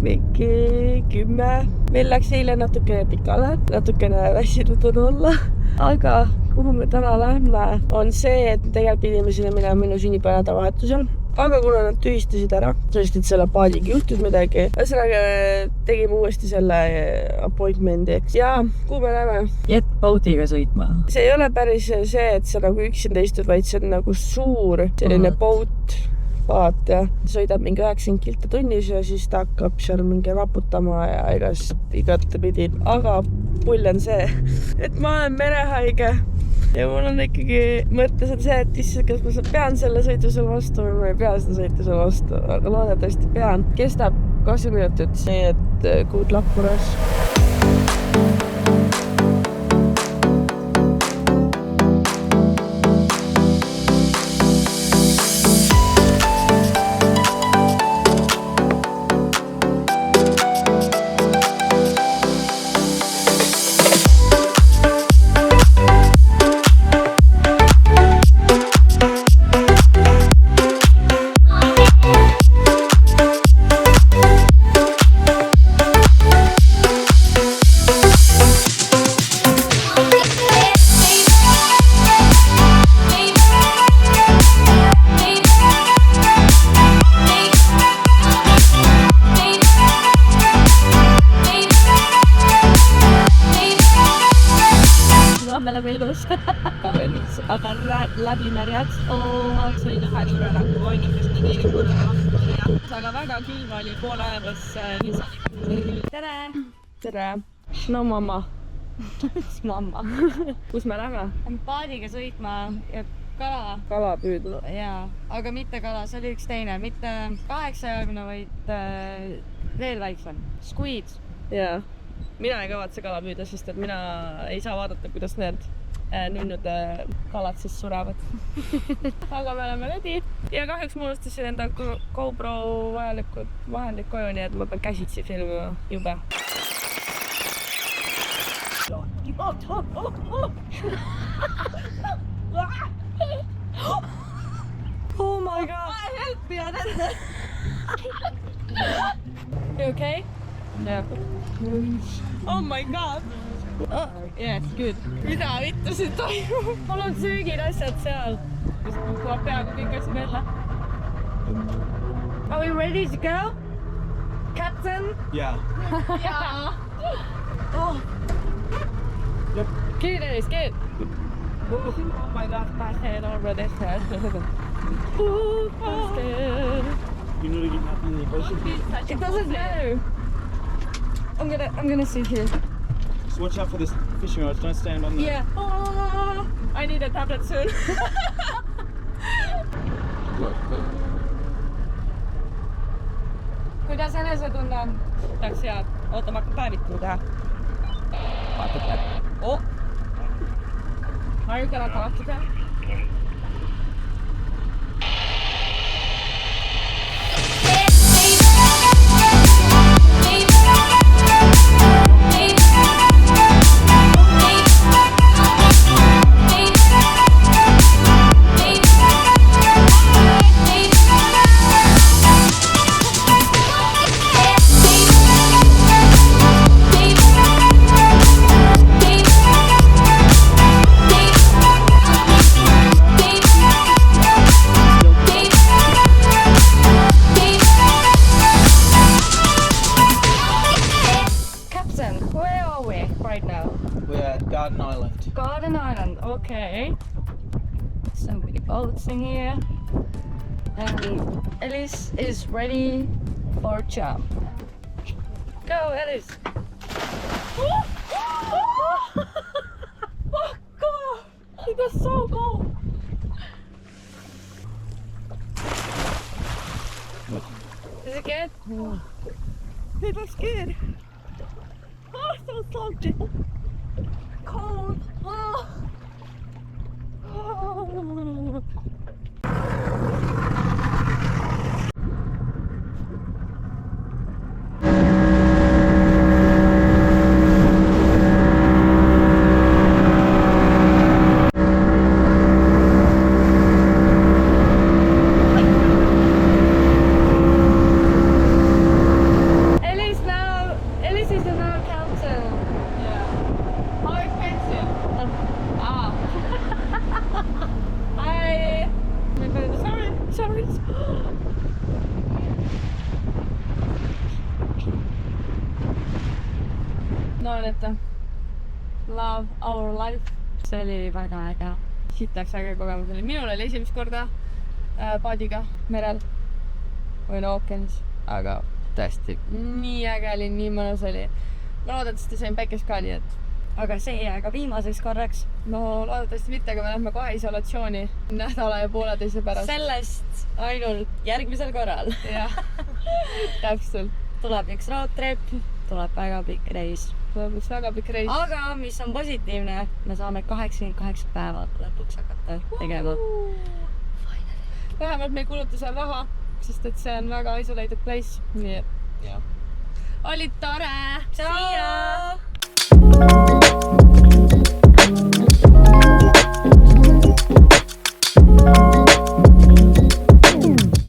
mingi 10. Meil läks eile natukene pikale, natukene väsinud on olla. Aga kuhu me täna lähme, on see, et tegelikult pidime sinna minema minu sünnipäeva nädalavahetusel. Aga kuna nad tühistasid ära, sest et selle paadiga juhtus midagi. Ühesõnaga tegime uuesti selle appointmendi. Ja kuhu me läheme? Jetboatiga sõitma. See ei ole päris see, et sa nagu üksinda istud, vaid see on nagu suur selline boat. Vaata, sõidab mingi 90 kilomeetrit tunnis ja siis ta hakkab seal mingi raputama ja igate pidi. Aga pull on see, et ma olen merehaige ja mul on ikkagi mõttes on see, et issand, kas ma pean selle sõitu seal vastu või ma ei pea seda sõitu seal vastu, aga loodetavasti pean. Kestab 20 minutit, nii et good luck for us. Aga läbi märjad. Sõin ühe suurelaku voinikest nii aga väga külm oli pool ajavas. Tere! Tere! No mamma. Mamma. Kus me lähme? Paadiga sõitma ja Kala püüdma. Jaa, aga mitte kala, see oli üks teine. Mitte 8-jalgne, vaid veel väiksem. Squid. Jaa. Mina ei kavatse kala püüda, sest et mina ei saa vaadata, kuidas need nunnud kalad siis surevad. Aga me oleme ready. Ja kahjuks ma unustasin enda GoPro vahendid koju, nii et ma pean käsitsi filmima jube. Oh my god! Help me! You okay? Yeah. Oh my god! Oh, yeah, it's good. Mida vittu siin toimub? Mul on söögid asjad seal. Tuleb peaaegu kõik asjad välja. Are we ready to go? Captain? Yeah. Yeah. Oh. Yep. Good, Ellis, good. Oh my god, my head already hurt. Oh, I'm scared. You know to get happy in the bush. It doesn't matter. I'm gonna sit here. Just watch out for this fishing rods. Don't stand on the... Yeah. Oh, I need a tablet soon. Kuidas enesetunne on? Läks head. Oota, ma hakkan päevitama teha. Vaatad läbi. Oh! Are you gonna talk to them? Garden Island. Garden Island, okay. So many boats in here. And Ellis is ready for jump. Go, Ellis! Oh god! It was so cold! Is it good? Oh. It was good. Oh, so salty. Cold. Oh. Oh. no nüüd Love Our Life. See oli väga äge. Hitaks äge kogemus oli. Minul oli esimest korda paadiga merel või no ookeanis, aga tõesti nii äge oli, nii mõnus oli. Ma loodetavasti sain päikest ka nii, et Aga see ei jää ka viimaseks korraks. no loodetavasti mitte, aga me lähme kohe isolatsiooni nädala ja pooleteise pärast. Sellest ainult järgmisel korral. Jah, täpselt. Tuleb üks roadtrip, tuleb väga pikk reis. Tuleb üks väga pikk reis. Aga mis on positiivne, me saame 88 päeva lõpuks hakata tegema. Vähemalt me ei kuluta seal raha, sest et see on väga isolated place. Nii et jah. Oli tore! Ciao!